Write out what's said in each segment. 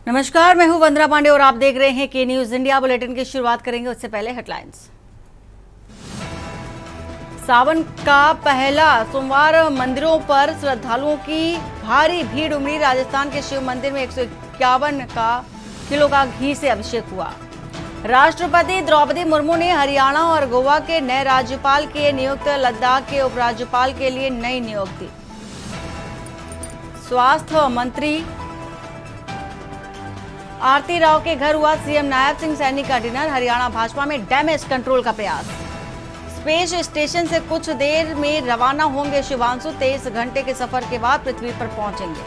नमस्कार, मैं हूं वंदना पांडे और आप देख रहे हैं के न्यूज इंडिया। बुलेटिन की शुरुआत करेंगे उससे पहले हेडलाइंस। सावन का पहला सोमवार, मंदिरों पर श्रद्धालुओं की भारी भीड़ उमड़ी। राजस्थान के शिव मंदिर में 151 किलो का घी से अभिषेक हुआ। राष्ट्रपति द्रौपदी मुर्मू ने हरियाणा और गोवा के नए राज्यपाल किए नियुक्त। लद्दाख के उपराज्यपाल के लिए नई नियुक्ति। स्वास्थ्य मंत्री आरती राव के घर हुआ सीएम नायब सिंह सैनी का डिनर। हरियाणा भाजपा में डैमेज कंट्रोल का प्रयास। स्पेस स्टेशन से कुछ देर में रवाना होंगे शिवांशु। 23 घंटे के सफर के बाद पृथ्वी पर पहुंचेंगे।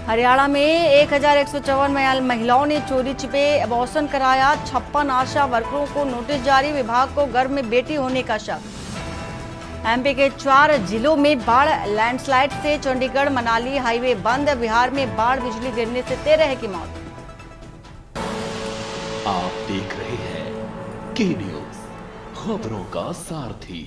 हरियाणा में 1154 महिलाओं ने चोरी छिपे अबॉर्शन कराया। 56 आशा वर्करों को नोटिस जारी। विभाग को गर्भ में बेटी होने का शक। एमपी के 4 जिलों में बाढ़। लैंडस्लाइड से चंडीगढ़ मनाली हाईवे बंद। बिहार में बाढ़, बिजली गिरने से 13 की मौत। आप देख रहे हैं के न्यूज, खबरों का सारथी।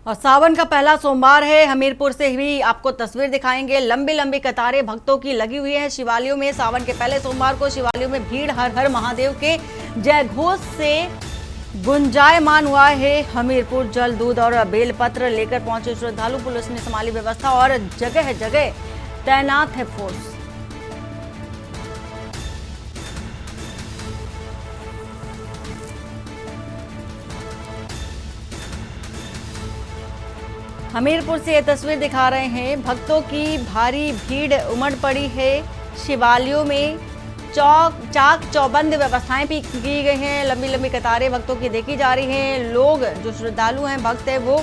और सावन का पहला सोमवार है। हमीरपुर से भी आपको तस्वीर दिखाएंगे। लंबी लंबी कतारें भक्तों की लगी हुई है शिवालयों में। सावन के पहले सोमवार को शिवालयों में भीड़ हर हर महादेव के जयघोष से गुंजायमान हुआ है। हमीरपुर जल, दूध और बेलपत्र लेकर पहुंचे श्रद्धालु। पुलिस ने संभाली व्यवस्था और जगह जगह तैनात है फोर्स। हमीरपुर से ये तस्वीर दिखा रहे हैं। भक्तों की भारी भीड़ उमड़ पड़ी है शिवालयों में। चाक चौबंद व्यवस्थाएं भी की गई हैं। लंबी लंबी कतारें भक्तों की देखी जा रही हैं। लोग जो श्रद्धालु हैं, भक्त हैं, वो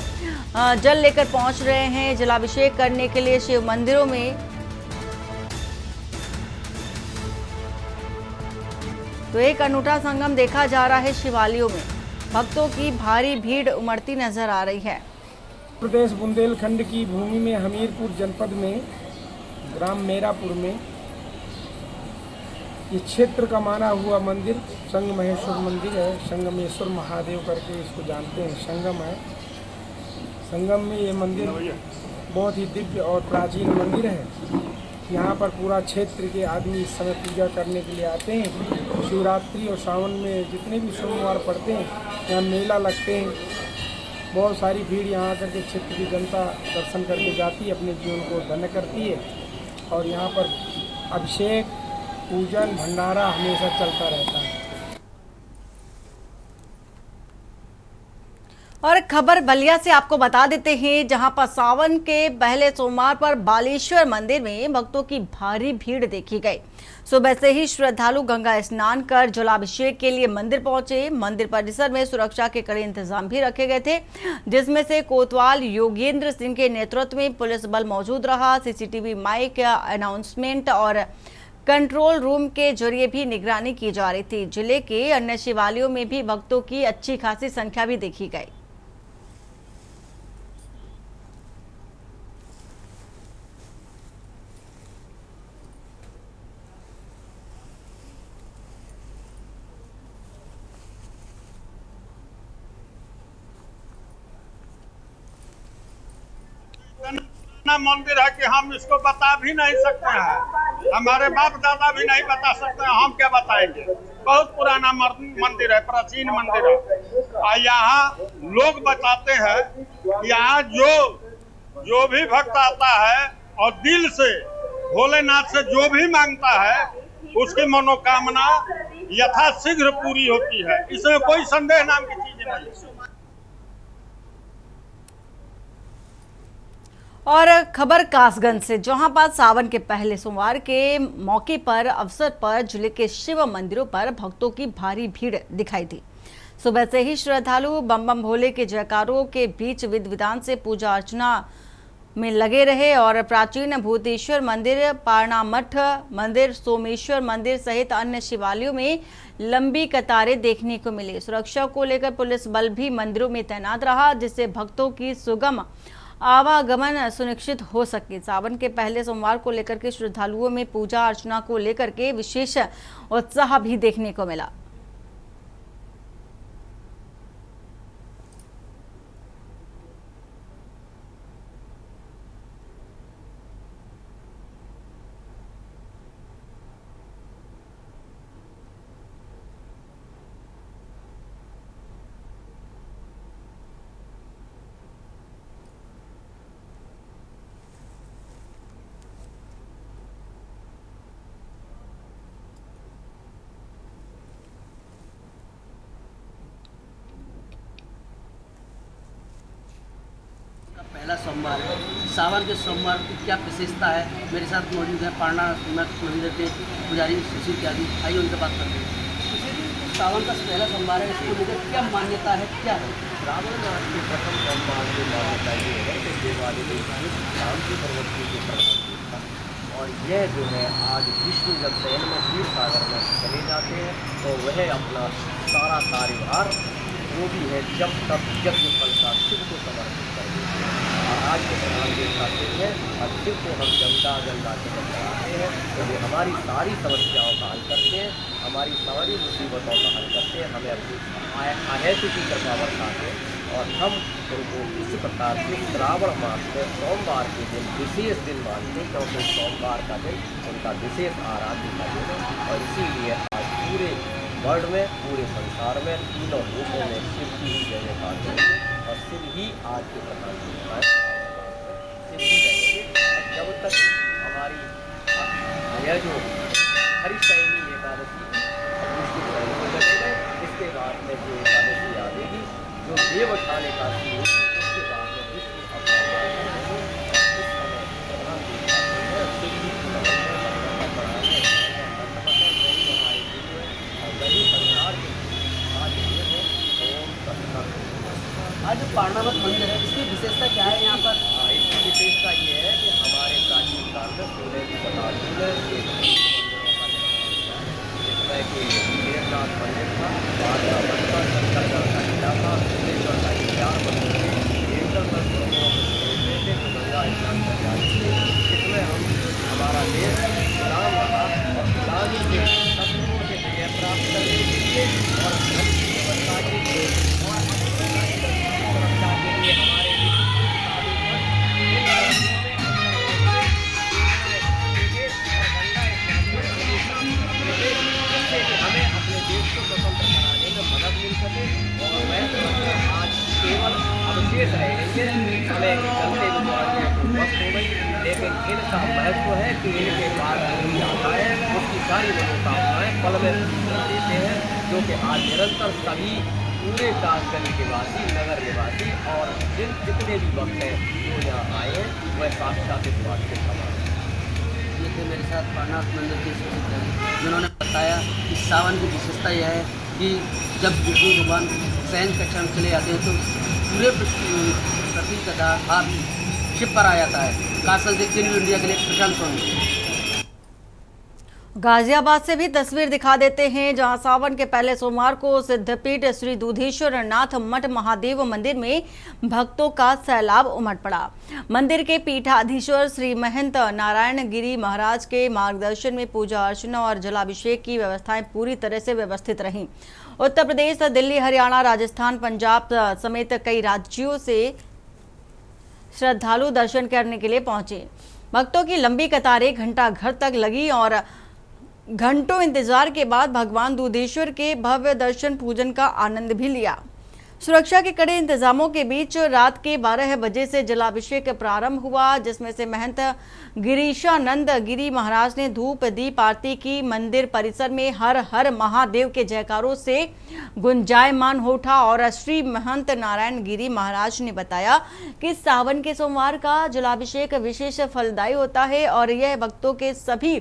जल लेकर पहुंच रहे हैं जलाभिषेक करने के लिए शिव मंदिरों में। तो एक अनूठा संगम देखा जा रहा है शिवालयों में। भक्तों की भारी भीड़ उमड़ती नजर आ रही है। प्रदेश बुंदेलखंड की भूमि में हमीरपुर जनपद में ग्राम मेरापुर में ये क्षेत्र का माना हुआ मंदिर संगमेश्वर मंदिर है। संगमेश्वर महादेव करके इसको जानते हैं। संगम है। संगम में ये मंदिर बहुत ही दिव्य और प्राचीन मंदिर है। यहाँ पर पूरा क्षेत्र के आदमी इस समय पूजा करने के लिए आते हैं। शिवरात्रि और सावन में जितने भी सोमवार पड़ते हैं यहाँ मेला लगते हैं। बहुत सारी भीड़ यहाँ आकर के क्षेत्र की जनता दर्शन करके जाती है, अपने जीवन को धन्य करती है। और यहाँ पर अभिषेक, पूजन, भंडारा हमेशा चलता रहता है। और खबर बलिया से आपको बता देते हैं, जहां पर सावन के पहले सोमवार पर बालेश्वर मंदिर में भक्तों की भारी भीड़ देखी गई। सुबह से ही श्रद्धालु गंगा स्नान कर जलाभिषेक के लिए मंदिर पहुंचे। मंदिर परिसर में सुरक्षा के कड़े इंतजाम भी रखे गए थे, जिसमें से कोतवाल योगेंद्र सिंह के नेतृत्व में पुलिस बल मौजूद रहा। सीसीटीवी, माइक, अनाउंसमेंट और कंट्रोल रूम के जरिए भी निगरानी की जा रही थी। जिले के अन्य शिवालयों में भी भक्तों की अच्छी खासी संख्या भी देखी गई। मंदिर है कि हम इसको बता भी नहीं सकते हैं। हमारे बाप दादा भी नहीं बता सकते हैं, हम क्या बताएंगे। बहुत पुराना मंदिर है, प्राचीन मंदिर है। और यहाँ लोग बताते हैं, यहाँ जो भी भक्त आता है और दिल से भोलेनाथ से जो भी मांगता है, उसकी मनोकामना यथाशीघ्र पूरी होती है। इसमें कोई संदेह नाम की चीज नहीं है। और खबर कासगंज से, जहां पर सावन के पहले सोमवार के मौके पर अवसर पर जिले के शिव मंदिरों पर भक्तों की भारी भीड़ दिखाई दी। सुबह से ही श्रद्धालु बम बम भोले के जयकारों के बीच विधि विधान से पूजा अर्चना में लगे रहे। और प्राचीन भूतेश्वर मंदिर, पारनामठ मंदिर, सोमेश्वर मंदिर सहित अन्य शिवालयों में लंबी कतारें देखने को मिली। सुरक्षा को लेकर पुलिस बल भी मंदिरों में तैनात रहा, जिससे भक्तों की सुगम आवागमन सुनिश्चित हो सके। सावन के पहले सोमवार को लेकर के श्रद्धालुओं में पूजा अर्चना को लेकर के विशेष उत्साह भी देखने को मिला। पहला सोमवार है। सावन के सोमवार की क्या विशेषता है, मेरे साथ मौजूद है पारना मठ मंदिर के पुजारी सुशील त्यागी। आइए उनसे बात करते हैं। सावन का पहला सोमवार है, इसको लेकर क्या मान्यता है, क्या है? श्रावण मास के प्रथम सोमवार की मान्यता ये है कि दिवाली राम की प्रवृत्ति की प्रधान और यह जो है आज विष्णु जब शयन में क्षीर सागर में चले जाते हैं तो वह अपना सारा कार्यभार जो भी है जब तक यज्ञ फल का शिव को समर्पित कर देते हैं। और आज के प्रधान देवता शिव है और शिव को हम गंगा के कराते हैं तो वे हमारी सारी समस्याओं का हल करते हैं, हमारी सारी मुसीबतों का हल करते हैं, हमें अपनी अहेतु की कृपा बरसाते हैं। और हम उनको इस प्रकार से श्रावण मास में सोमवार के दिन विशेष दिन मानते हैं क्योंकि सोमवार का दिन उनका विशेष आराध्य का दिन है। और इसीलिए आज पूरे वर्ल्ड में, पूरे संसार में, तीनों लोगों में शिव की ही जय जयकार है और शिव ही आज के प्रधान देवता है। शिव ही रहेंगे और जब तक हमारी यह जो हरिशयनी एकादशी इसके बाद में जो एकादशी आएगी जो देव उठाने का उसके बाद में विष्णु अपना इस समय प्रधान आज जो पारनावत मंदिर है इसकी विशेषता क्या है यहाँ पर? इसकी विशेषता ये है कि हमारे प्राचीन काल में 16वीं शताब्दी में एक जिसमें कि देवनाथ मंदिर था, बादशाह बनता, शंकरगढ़ का किला था, सिद्धेश्वर का 4 मंदिर थे, एकदम गंगा स्नान कर जाते थे। इसमें हम हमारा देश राम रहा और गुलामी से शत्रुओं से विजय प्राप्त करने के लिए और धन की व्यवस्था के लिए और सुरक्षा के लिए हमारे हमें अपने देश को स्वतंत्र कराने में मदद मिल सके। और मैं आज केवल अवशेष रहेंगे, समय चलते विद्वान को वक्त हो गई, लेकिन इनका महत्व है कि इनके बाद जो आता है उसकी सारी मनोकामनाएं पल में देते हैं, जो कि आज निरंतर सभी पूरे काशगंज के वासी, नगर निवासी और जितने भी वक्त हैं जो यहाँ आए हैं वह साक्षात इस बात के समान है। ये थे मेरे साथ पारनाथ मंदिर के सुशील त्यागी, जिन्होंने बताया कि सावन की विशेषता यह है कि जब विष्णु भगवान शयन कक्षा में चले जाते हैं तो पूरे पृथ्वी का हाथ शिव पर आ जाता है। कासल से क्लीन इंडिया के लिए प्रशांत सोनी। गाजियाबाद से भी तस्वीर दिखा देते हैं, जहां सावन के पहले सोमवार को सिद्धपीठ श्री दूधेश्वर नाथ मठ महादेव मंदिर में भक्तों का सैलाब उमड़ पड़ा। मंदिर के पीठाधीश्वर श्री महंत नारायण गिरी महाराज के मार्गदर्शन में पूजा अर्चना और जलाभिषेक की व्यवस्थाएं पूरी तरह से व्यवस्थित रहीं। उत्तर प्रदेश, दिल्ली, हरियाणा, राजस्थान, पंजाब समेत कई राज्यों से श्रद्धालु दर्शन करने के लिए पहुंचे। भक्तों की लंबी कतारें घंटा घर तक लगी और घंटों इंतजार के बाद भगवान दूधेश्वर के भव्य दर्शन पूजन का आनंद भी लिया। सुरक्षा के कड़े इंतजामों के बीच रात के 12 बजे से जलाभिषेक प्रारंभ हुआ, जिसमें से महंत गिरीशानंद गिरी महाराज ने धूप दीप आरती की। मंदिर परिसर में हर हर महादेव के जयकारों से गुंजायमान हो उठा और श्री महंत नारायण गिरी महाराज ने बताया कि सावन के सोमवार का जलाभिषेक विशेष फलदायी होता है और यह भक्तों के सभी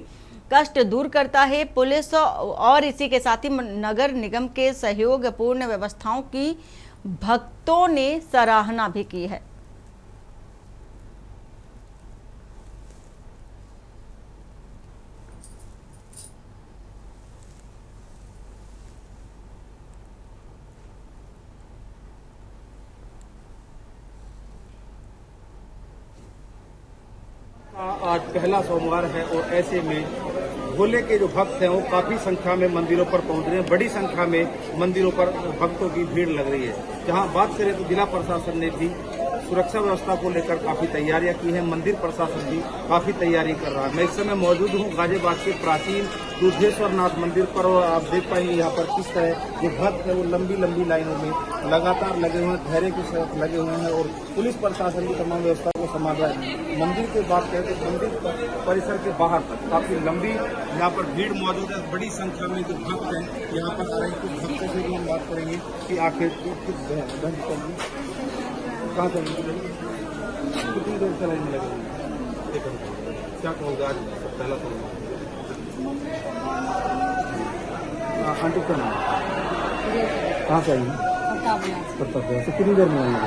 कष्ट दूर करता है। पुलिस और इसी के साथ ही नगर निगम के सहयोग पूर्ण व्यवस्थाओं की भक्तों ने सराहना भी की है। आज पहला सोमवार है और ऐसे में भोले के जो भक्त हैं वो काफी संख्या में मंदिरों पर पहुंच रहे हैं। बड़ी संख्या में मंदिरों पर भक्तों की भीड़ लग रही है। जहां बात करें तो जिला प्रशासन ने भी सुरक्षा व्यवस्था को लेकर काफी तैयारियां की हैं। मंदिर प्रशासन भी काफी तैयारी कर रहा है। मैं इस समय मौजूद हूं गाजियाबाद के प्राचीन दुधेश्वर नाथ मंदिर पर और आप देख पाएंगे यहाँ पर किस तरह जो भक्त है वो लंबी लंबी लाइनों में लगातार लगे हुए हैं, धैर्य के साथ लगे हुए हैं और पुलिस प्रशासन की तमाम व्यवस्था को संभाल रहा है। मंदिर की बात करें तो मंदिर परिसर के बाहर तक काफी लंबी यहाँ पर भीड़ मौजूद है। बड़ी संख्या में जो भक्त हैं यहाँ पर आ रहे हैं। कुछ भक्तों से भी हम बात करेंगे कि आखिर कहाँ चलेंगे, कितनी देर से लाइन में लगे, क्या कहोगे आज पहला सोमवार? आंटी का नाम कहाँ से आई? प्रतापगढ़ से। कितनी देर में आएंगे?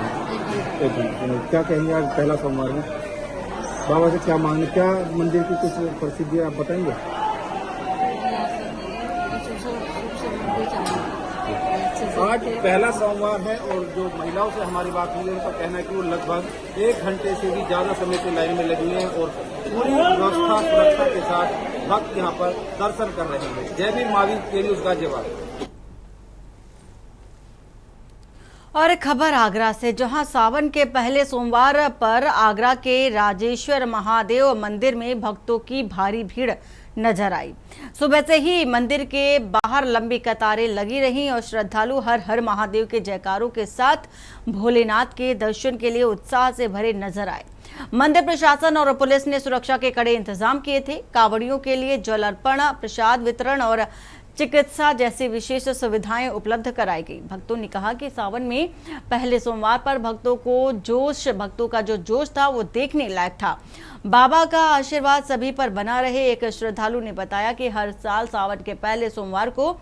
1 घंटे। क्या कहेंगे आज पहला सोमवार में बाबा से क्या मांगे, क्या मंदिर की कुछ प्रसिद्धि है आप बताएंगे? आज पहला सोमवार है और जो महिलाओं से हमारी बात हुई है उनका कहना है कि वो लगभग 1 घंटे से भी ज्यादा समय से लाइन में लगी हुई हैं और पूरी व्यवस्था सुरक्षा के साथ भक्त यहाँ पर दर्शन कर रहे हैं। जय भीम महावीर के लिए गाजियाबाद। और खबर आगरा से, जहां सावन के पहले सोमवार पर आगरा के राजेश्वर महादेव मंदिर में भक्तों की भारी भीड़ नजर आई। सुबह से ही मंदिर के बाहर लंबी कतारें लगी रहीं और श्रद्धालु हर हर महादेव के जयकारों के साथ भोलेनाथ के दर्शन के लिए उत्साह से भरे नजर आए। मंदिर प्रशासन और पुलिस ने सुरक्षा के कड़े इंतजाम किए थे। कांवड़ियों के लिए जल अर्पण, प्रसाद वितरण और चिकित्सा जैसी विशेष सुविधाएं उपलब्ध कराई गई। भक्तों ने कहा कि सावन में पहले सोमवार पर भक्तों का जो जोश था वो देखने लायक था। बाबा का आशीर्वाद सभी पर बना रहे। एक श्रद्धालु ने बताया कि हर साल सावन के पहले सोमवार को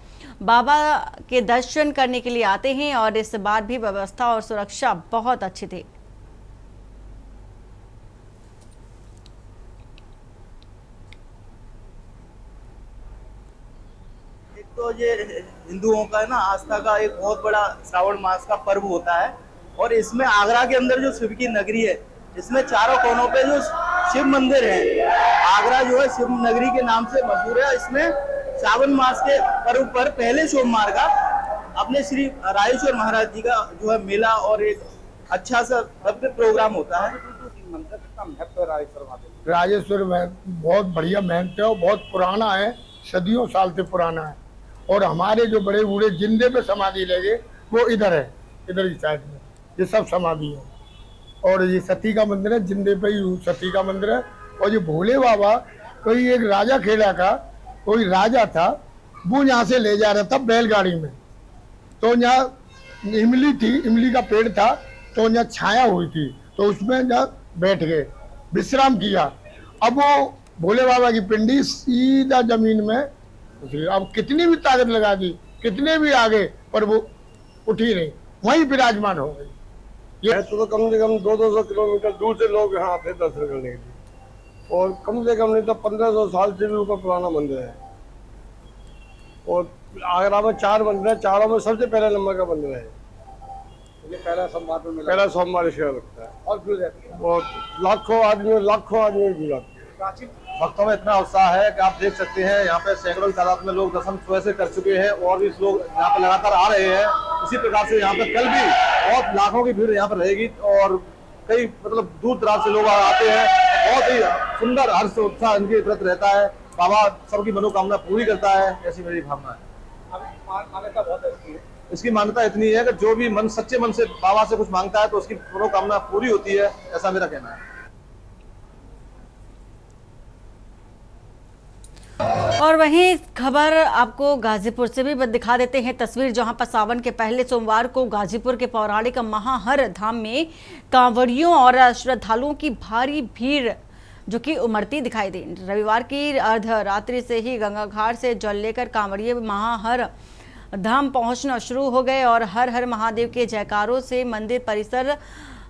बाबा के दर्शन करने के लिए आते हैं और इस बार भी व्यवस्था और सुरक्षा बहुत अच्छी थी। तो ये हिंदुओं का ना आस्था का एक बहुत बड़ा श्रावण मास का पर्व होता है और इसमें आगरा के अंदर जो शिव की नगरी है, इसमें चारों कोनों पे जो शिव मंदिर है, आगरा जो है शिव नगरी के नाम से मशहूर है। इसमें श्रावण मास के पर्व पर पहले सोमवार का अपने श्री राजेश्वर महाराज जी का जो है मेला और एक अच्छा सा भव्य प्रोग्राम होता है। राजेश्वर बहुत बढ़िया महंत है और बहुत पुराना है, सदियों साल से पुराना है। और हमारे जो बड़े बूढ़े जिंदे पे समाधि लगे वो इधर है, इधर की साइड में ये सब समाधि है। और ये सती का मंदिर है, जिंदे पे ही सती का मंदिर है। और ये भोले बाबा कोई एक राजा खेड़ा का कोई राजा था, वो यहाँ से ले जा रहा था बैलगाड़ी में। तो यहाँ इमली थी, इमली का पेड़ था, तो यहाँ छाया हुई थी, तो उसमें यहाँ बैठ गए, विश्राम किया। अब वो भोले बाबा की पिंडी सीधा जमीन में, अब कितनी भी ताकत लगा दी, कितने भी आगे, पर वो उठी नहीं, वहीं विराजमान हो गई। ये तो कम से कम 200 किलोमीटर दूर से लोग यहाँ आते दर्शन करने के लिए। और कम से कम नहीं तो 1500 साल से भी ऊपर पुराना मंदिर है। और आगरा में 4 मंदिर है, चारों में सबसे पहले नंबर का मंदिर है। पहला सोमवार पे पहला सोमवार इसका लगता है और भीड़ रहती है। और लाखों आदमी भीड़ आती है। प्राचीन भक्तों में इतना उत्साह है कि आप देख सकते हैं यहाँ पे सैकड़ों तादाद में लोग दर्शन सुबह से कर चुके हैं और भी लोग यहाँ पे लगातार आ रहे हैं। इसी प्रकार से यहाँ पे कल भी बहुत लाखों की भीड़ यहाँ पर रहेगी और कई मतलब दूर दराज से लोग आते हैं। बहुत ही सुंदर हर्ष उत्साह इनके प्रति रहता है। बाबा सबकी मनोकामना पूरी करता है, ऐसी मेरी भावना है। मान्यता बहुत अच्छी है। इसकी मान्यता इतनी है कि जो भी मन सच्चे मन से बाबा से कुछ मांगता है तो उसकी मनोकामना पूरी होती है, ऐसा मेरा कहना है। और वहीं खबर आपको गाजीपुर से भी दिखा देते हैं तस्वीर, जहां पर सावन के पहले सोमवार को गाजीपुर के पौराणिक महाहर धाम में कांवड़ियों और श्रद्धालुओं की भारी भीड़ जो कि उमड़ती दिखाई दी। रविवार की अर्धरात्रि से ही गंगा घाट से जल लेकर कांवड़िए महाहर धाम पहुंचना शुरू हो गए और हर हर महादेव के जयकारों से मंदिर परिसर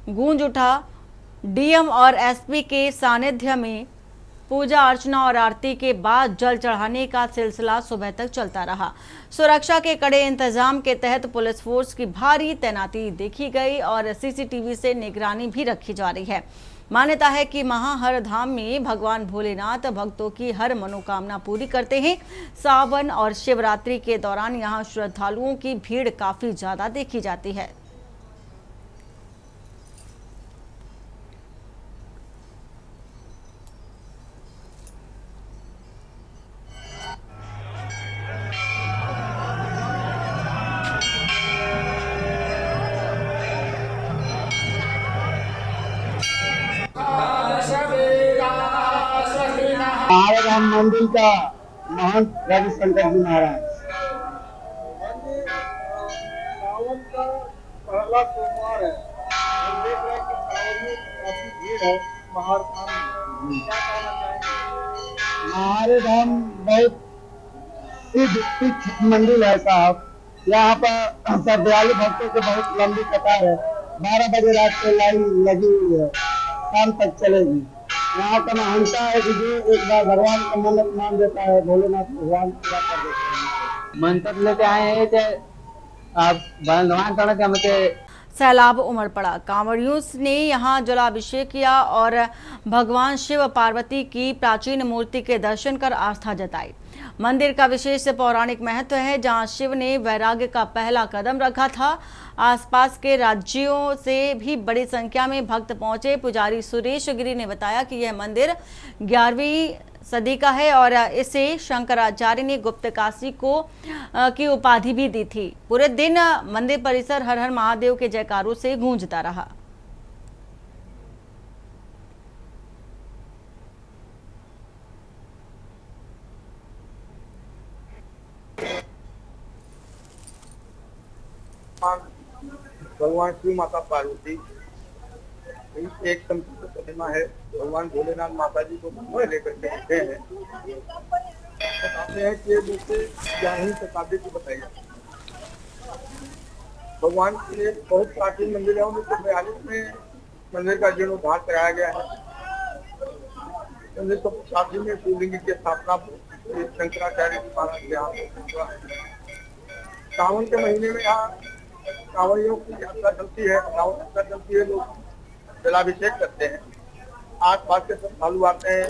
गूंज उठा। डीएम और एसपी के सानिध्य में पूजा अर्चना और आरती के बाद जल चढ़ाने का सिलसिला सुबह तक चलता रहा। सुरक्षा के कड़े इंतजाम के तहत पुलिस फोर्स की भारी तैनाती देखी गई और सीसीटीवी से निगरानी भी रखी जा रही है। मान्यता है कि महाहर धाम में भगवान भोलेनाथ भक्तों की हर मनोकामना पूरी करते हैं। सावन और शिवरात्रि के दौरान यहाँ श्रद्धालुओं की भीड़ काफी ज्यादा देखी जाती है। हमारे राम मंदिर का महंत रविशंकर जी महाराज। सावन का पहला सोमवार है, हम देख रहे हैं कि सावन में काफी भीड़ है महार धाम में। क्या कहना चाहेंगे? हमारे धाम बहुत सिद्ध तीर्थ मंदिर है साहब। यहाँ पर श्रद्धालु भक्तों की बहुत लंबी कतार है। 12 बजे रात को लाइन लगी हुई है, शाम तक चलेगी। यहाँ का मान्यता है कि जो एक बार भगवान का मन्नत मान देता है, भोलेनाथ भगवान पूरा कर देते हैं। मंत्र लेके आए हैं कि आप भगवान करना क्या मतलब सैलाब उमड़ पड़ा। कांवड़ियों ने यहां जलाभिषेक किया और भगवान शिव पार्वती की प्राचीन मूर्ति के दर्शन कर आस्था जताई। मंदिर का विशेष पौराणिक महत्व है, जहां शिव ने वैराग्य का पहला कदम रखा था। आसपास के राज्यों से भी बड़ी संख्या में भक्त पहुंचे। पुजारी सुरेश गिरी ने बताया कि यह मंदिर 11वीं सदी का है और इसे शंकराचार्य ने गुप्त काशी की उपाधि भी दी थी। पूरे दिन मंदिर परिसर हर हर महादेव के जयकारों से गूंजता रहा। भगवान शिव माता पार्वती एक संपूर्ण प्रतिमा है। भगवान भोलेनाथ माता जी को लेकर के आते हैं। बताते हैं कि मुझसे 11वीं शताब्दी की बताई। भगवान के बहुत प्राचीन मंदिर है। 1942 में मंदिर का जीर्णोद्धार कराया गया है। 1985 में शिवलिंग की स्थापना शंकराचार्य जी महाराज के यहाँ। सावन के महीने में यहाँ कांवड़ियों की यात्रा चलती है, यात्रा चलती है, लोग जलाभिषेक करते हैं। आस पास के श्रद्धालु आते हैं।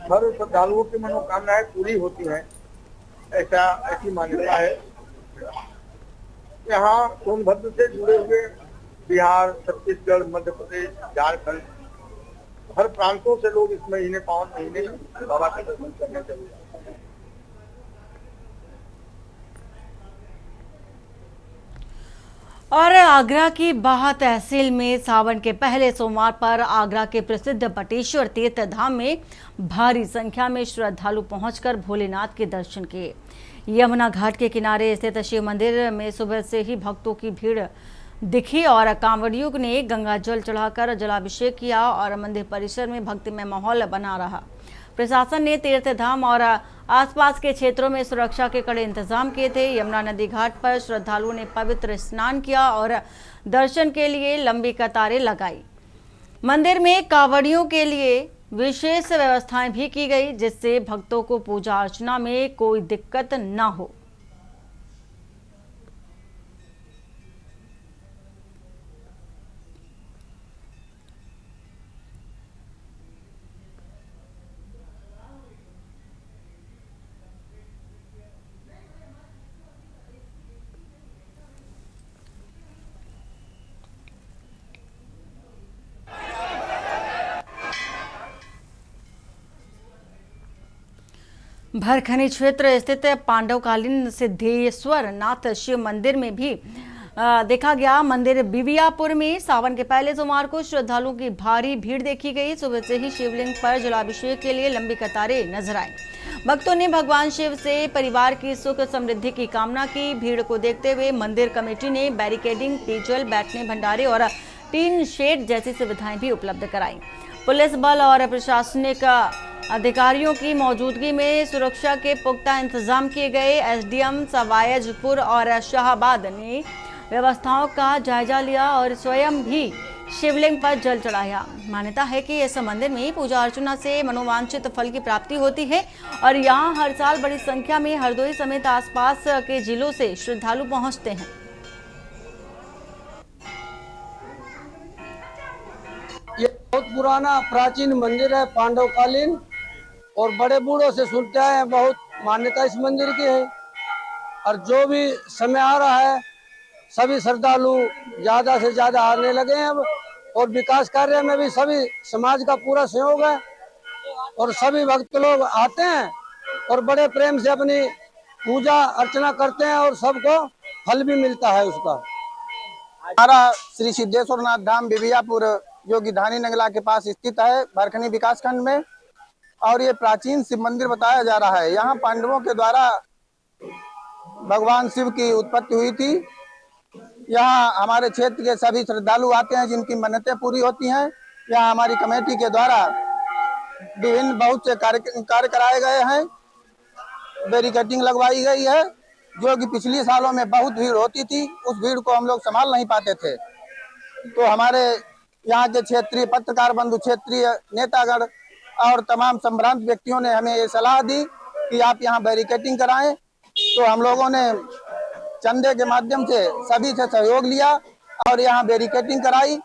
हर श्रद्धालुओं की मनोकामनाएं पूरी होती हैं, ऐसी मान्यता है। यहाँ सोनभद्र से जुड़े हुए बिहार, छत्तीसगढ़, मध्य प्रदेश, झारखंड, हर प्रांतों से लोग इस महीने, पावन महीने बाबा के दर्शन करने चले जाते हैं। और आगरा की बाह तहसील में सावन के पहले सोमवार पर आगरा के प्रसिद्ध बटेश्वर तीर्थ धाम में भारी संख्या में श्रद्धालु पहुंचकर भोलेनाथ के दर्शन किए। यमुना घाट के किनारे स्थित शिव मंदिर में सुबह से ही भक्तों की भीड़ दिखी और कांवड़ियों ने गंगा जल चढ़ाकर जलाभिषेक किया और मंदिर परिसर में भक्तिमय माहौल बना रहा। प्रशासन ने तीर्थ धाम और आसपास के क्षेत्रों में सुरक्षा के कड़े इंतजाम किए थे। यमुना नदी घाट पर श्रद्धालुओं ने पवित्र स्नान किया और दर्शन के लिए लंबी कतारें लगाई। मंदिर में कांवड़ियों के लिए विशेष व्यवस्थाएं भी की गई, जिससे भक्तों को पूजा अर्चना में कोई दिक्कत न हो। भरखनी क्षेत्र स्थित पांडवकालीन सिद्धेश्वर नाथ शिव मंदिर में भी देखा गया। मंदिर बिवियापुर में सावन के पहले सोमवार को श्रद्धालुओं की भारी भीड़ देखी गई। सुबह से ही शिवलिंग पर जलाभिषेक के लिए लंबी कतारें नजर आई। भक्तों ने भगवान शिव से परिवार की सुख समृद्धि की कामना की। भीड़ को देखते हुए मंदिर कमेटी ने बैरिकेडिंग, पेयजल, बैठने भंडारे और टीन शेड जैसी सुविधाएं भी उपलब्ध कराई। पुलिस बल और प्रशासनिक अधिकारियों की मौजूदगी में सुरक्षा के पुख्ता इंतजाम किए गए। एसडीएम सवायजपुर और शाहबाद ने व्यवस्थाओं का जायजा लिया और स्वयं भी शिवलिंग पर जल चढ़ाया। मान्यता है कि इस मंदिर में पूजा अर्चना से मनोवांछित फल की प्राप्ति होती है और यहाँ हर साल बड़ी संख्या में हरदोई समेत आसपास के जिलों से श्रद्धालु पहुंचते हैं। ये बहुत पुराना प्राचीन मंदिर है, पांडवकालीन, और बड़े बूढ़ों से सुनते आए हैं, बहुत मान्यता इस मंदिर की है। और जो भी समय आ रहा है सभी श्रद्धालु ज्यादा से ज्यादा आने लगे हैं अब, और विकास कार्य में भी सभी समाज का पूरा सहयोग है और सभी भक्त लोग आते हैं और बड़े प्रेम से अपनी पूजा अर्चना करते हैं और सबको फल भी मिलता है उसका। हमारा श्री सिद्धेश्वरनाथ धाम बिबियापुर जो कि धानी नंगला के पास स्थित है, भरखनी विकास खंड में, और ये प्राचीन शिव मंदिर बताया जा रहा है। यहाँ पांडवों के द्वारा भगवान शिव की उत्पत्ति हुई थी। यहाँ हमारे क्षेत्र के सभी श्रद्धालु आते हैं जिनकी मन्नतें पूरी होती हैं। यहाँ हमारी कमेटी के द्वारा विभिन्न बहुत से कार्य कराए गए हैं, बैरिकेडिंग लगवाई गई है, जो कि पिछले सालों में बहुत भीड़ होती थी। उस भीड़ को हम लोग संभाल नहीं पाते थे, तो हमारे यहाँ के क्षेत्रीय पत्रकार बंधु, क्षेत्रीय नेतागण और तमाम संभ्रांत व्यक्तियों ने हमें ये सलाह दी कि आप यहाँ बैरिकेडिंग कराएं। तो हम लोगों ने चंदे के माध्यम से सभी से सहयोग लिया और यहाँ बैरिकेडिंग कराई।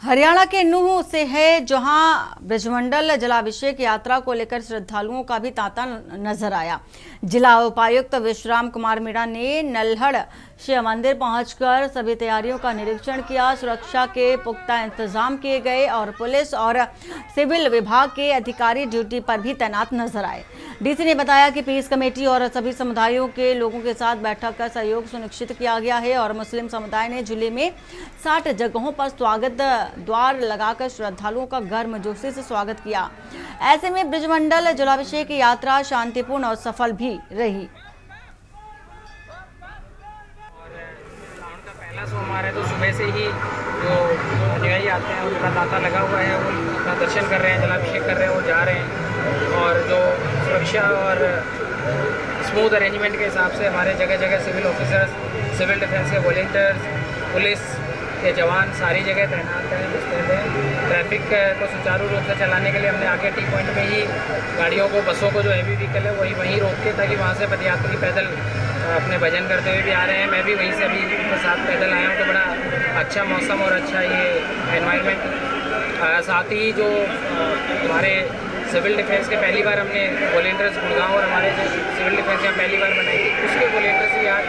हरियाणा के नूह से है, जहां ब्रजमंडल जलाभिषेक यात्रा को लेकर श्रद्धालुओं का भी तांता नजर आया। जिला उपायुक्त विश्राम कुमार मीणा ने नल्हड़ शिव मंदिर पहुंचकर सभी तैयारियों का निरीक्षण किया। सुरक्षा के पुख्ता इंतजाम किए गए और पुलिस और सिविल विभाग के अधिकारी ड्यूटी पर भी तैनात नजर आए। डीसी ने बताया कि पीस कमेटी और सभी समुदायों के लोगों के साथ बैठक कर सहयोग सुनिश्चित किया गया है और मुस्लिम समुदाय ने जिले में 60 जगहों पर स्वागत द्वार लगाकर श्रद्धालुओं का गर्मजोशी से स्वागत किया। ऐसे में ब्रजमंडल जलाभिषेक की यात्रा शांतिपूर्ण और सफल भी रही। पहला सोमवार है तो सुबह से ही जो अनुयायी आते हैं उनका तांता लगा हुआ है, वो अपना दर्शन कर रहे हैं, जलाभिषेक कर रहे हैं, वो जा रहे हैं। और जो सुरक्षा और स्मूथ अरेंजमेंट के हिसाब से हमारे जगह जगह सिविल ऑफिसर्स, सिविल डिफेंस के वॉलंटियर्स, पुलिस के जवान सारी जगह तैनात हैं, मुस्तैद हैं। ट्रैफिक को सुचारू रूप से चलाने के लिए हमने आगे टी पॉइंट में ही गाड़ियों को, बसों को जो हैवी व्हीकल है वहीं रोक के, ताकि वहाँ से पदयात्री पैदल अपने भजन करते हुए भी आ रहे हैं। मैं भी वहीं से अभी उनके साथ पैदल आया हूँ, तो बड़ा अच्छा मौसम और अच्छा ये एनवायरनमेंट। साथ ही जो हमारे सिविल डिफेंस के पहली बार हमने वॉलंटियर्स गुड़गांव और हमारे जो सिविल डिफेंस यहाँ पहली बार बनाई थी, उसके वॉलंटियर्स ही यहाँ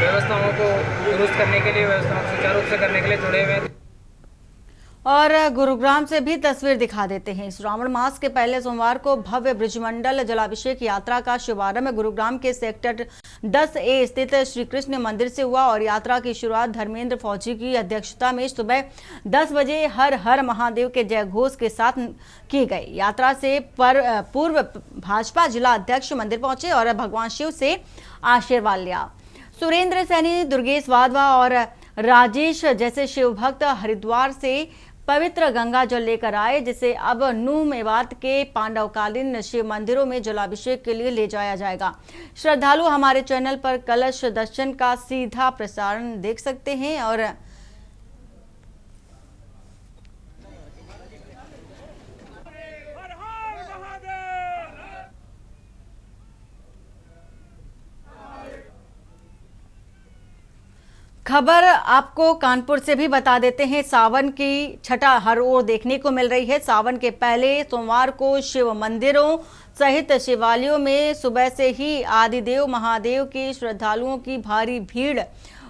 व्यवस्थाओं को दुरुस्त करने के लिए, व्यवस्थाओं को सुचारू रूप से करने के लिए जुड़े हुए हैं। और गुरुग्राम से भी तस्वीर दिखा देते हैं। श्रावण मास के पहले सोमवार को भव्य ब्रजमंडल जलाभिषेक यात्रा का शुभारंभ गुरुग्राम के सेक्टर 10A स्थित श्री कृष्ण मंदिर से हुआ और यात्रा की शुरुआत धर्मेंद्र फौजी की अध्यक्षता में सुबह 10 बजे हर हर महादेव के जय घोष के साथ की गई। यात्रा से पूर्व भाजपा जिला अध्यक्ष मंदिर पहुंचे और भगवान शिव से आशीर्वाद लिया। सुरेंद्र सैनी, दुर्गेश वाधवा और राजेश जैसे शिव भक्त हरिद्वार से पवित्र गंगा जल लेकर आए, जिसे अब नूह मेवात के पांडवकालीन शिव मंदिरों में जलाभिषेक के लिए ले जाया जाएगा। श्रद्धालु हमारे चैनल पर कलश दर्शन का सीधा प्रसारण देख सकते हैं। और खबर आपको कानपुर से भी बता देते हैं। सावन की छठा हर ओर देखने को मिल रही है। सावन के पहले सोमवार को शिव मंदिरों सहित शिवालयों में सुबह से ही आदिदेव महादेव के श्रद्धालुओं की भारी भीड़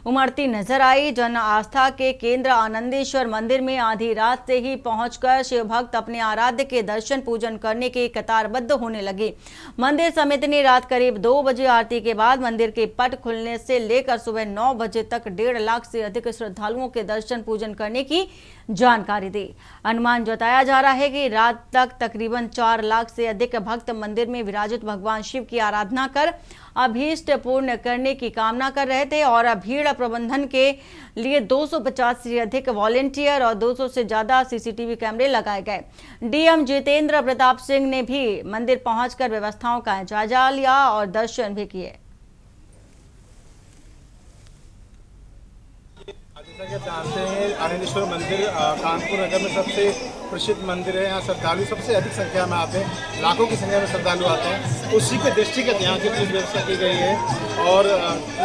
उमड़ती नजर आई। जन आस्था के केंद्र आनंदेश्वर मंदिर में आधी रात से ही पहुंचकर शिव भक्त अपने आराध्य के दर्शन पूजन करने के कतारबद्ध होने लगे। मंदिर समिति ने रात करीब 2 बजे आरती के बाद मंदिर के पट खुलने से लेकर सुबह 9 बजे तक 1.5 लाख से अधिक श्रद्धालुओं के दर्शन पूजन करने की जानकारी दी। अनुमान जताया जा रहा है कि रात तक तकरीबन 4 लाख से अधिक भक्त मंदिर में विराजित भगवान शिव की आराधना कर अभीष्ट पूर्ण करने की कामना कर रहे थे। और भीड़ प्रबंधन के लिए 250 से अधिक वॉलेंटियर और 200 से ज्यादा सीसीटीवी कैमरे लगाए गए। डीएम जितेंद्र प्रताप सिंह ने भी मंदिर पहुंचकर व्यवस्थाओं का जायजा लिया और दर्शन भी किए। जैसा कि आप जानते हैं, आनंदेश्वर मंदिर कानपुर नगर में सबसे प्रसिद्ध मंदिर है। यहाँ श्रद्धालु सबसे अधिक संख्या में आते हैं, लाखों की संख्या में श्रद्धालु आते हैं। उसी के दृष्टिगत यहाँ की पुलिस व्यवस्था की गई है और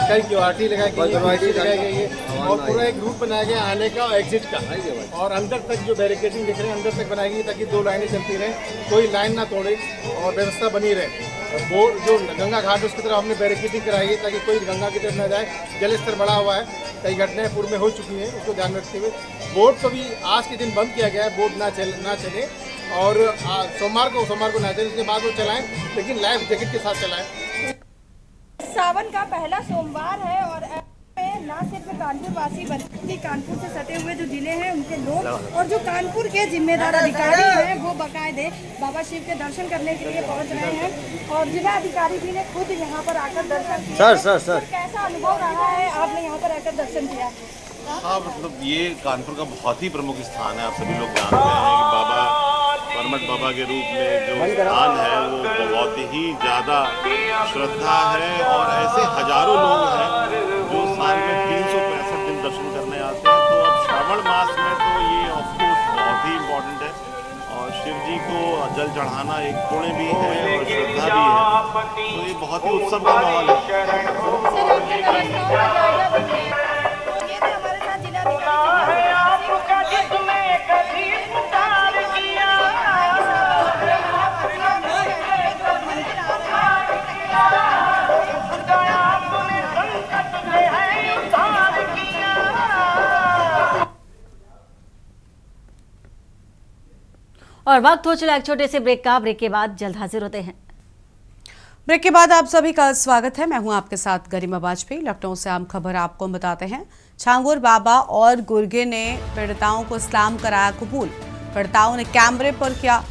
कई क्यूआरटी लगाई गई है और पूरा एक रूट बनाया गया आने का और एग्जिट का, और अंदर तक जो बैरिकेडिंग दिख रहे हैं अंदर तक बनाई गई ताकि 2 लाइनें चलती रहें, कोई लाइन ना तोड़े और व्यवस्था बनी रहे। बोर्ड जो गंगा घाट उसकी तरफ हमने बैरिकेडिंग कराई है ताकि कोई गंगा की तरफ न जाए। जल स्तर बढ़ा हुआ है, कई घटनाएं पूर्व में हो चुकी हैं, उसको ध्यान रखते हुए बोर्ड को भी आज के दिन बंद किया गया है। बोर्ड ना चले और सोमवार को ना चले, उसके बाद वो चलाएं, लेकिन लाइफ जैकेट के साथ चलाएं। सावन का पहला सोमवार है और न सिर्फ कानपुर वासी बल्कि कानपुर से सटे हुए जो जिले हैं उनके लोग और जो कानपुर के जिम्मेदार अधिकारी हैं वो बाकायदे बाबा शिव के दर्शन करने के लिए पहुंच रहे हैं और जिला अधिकारी भी ने खुद यहाँ पर आकर दर्शन किया। सर कैसा अनुभव रहा है, आपने यहाँ पर आकर दर्शन किया? हाँ, मतलब ये कानपुर का बहुत ही प्रमुख स्थान है। आप सभी लोग जानते हैं कि बाबा परमठ बाबा के रूप में जो स्थान है वो बहुत ही ज़्यादा श्रद्धा है और ऐसे हजारों लोग हैं जो साल में 365 दिन दर्शन करने आते हैं। तो अब श्रावण मास में तो ये ऑफकोर्स बहुत ही इम्पोर्टेंट है और शिव जी को जल चढ़ाना एक पुण्य भी है और श्रद्धा भी है, तो ये बहुत ही उत्सव का माहौल है। और वक्त हो चला एक छोटे से ब्रेक का। ब्रेक के बाद जल्द हाजिर होते हैं। ब्रेक के बाद आप सभी का स्वागत है। मैं हूं आपके साथ गरिमा वाजपेयी। लखनऊ से आम खबर आपको बताते हैं। छांगुर बाबा और गुर्गे ने पीड़िताओं को इस्लाम कराया कबूल। पीड़िताओं ने कैमरे पर किया